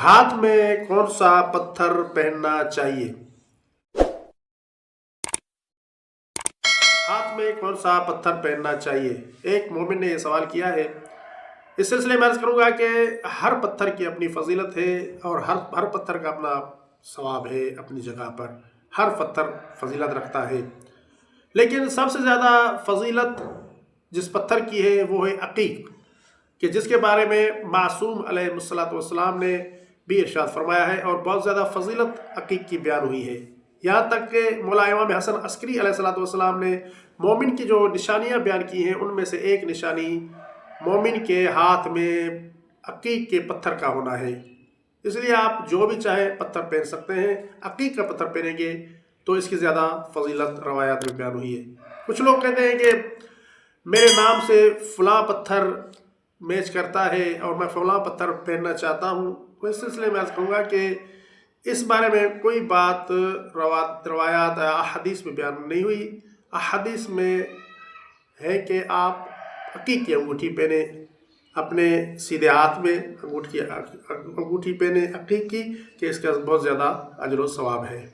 ہاتھ میں کون سا پتھر پہننا چاہیے؟ ہاتھ میں کون سا پتھر پہننا چاہیے؟ ایک مومن نے یہ سوال کیا ہے۔ اس سلسلے میں عرض کروں گا کہ ہر پتھر کی اپنی فضیلت ہے اور ہر پتھر کا اپنا ثواب ہے اپنی جگہ پر۔ ہر پتھر فضیلت رکھتا ہے، لیکن سب سے زیادہ فضیلت جس پتھر کی ہے وہ ہے عقیق، کہ جس کے بارے میں معصوم علیہ السلام نے بھی ارشاد فرمایا ہے، اور بہت زیادہ فضیلت عقیق کی بیان ہوئی ہے۔ یہاں تک کہ مولا امام حسن عسکری علیہ السلام نے مومن کی جو نشانیاں بیان کی ہیں ان میں سے ایک نشانی مومن کے ہاتھ میں عقیق کے پتھر کا ہونا ہے۔ اس لیے آپ جو بھی چاہیں پتھر پہن سکتے ہیں، عقیق کا پتھر پہنیں گے تو اس کی زیادہ فضیلت روایات میں بیان ہوئی ہے۔ کچھ لوگ کہتے ہیں کہ میرے نام سے فلاں پتھر میچ کرتا ہے اور میں فلاں پتھر پہننا چاہتا ہوں۔ اس سلسلے میں عرض کروں گا کہ اس بارے میں کوئی بات روایات احادیث میں بیان نہیں ہوئی۔ احادیث میں ہے کہ آپ عقیق کی انگوٹھی پہنیں، اپنے سیدھے ہاتھ میں انگوٹھی پہنیں عقیق کی، کہ اس کا بہت زیادہ اجر و ثواب ہے۔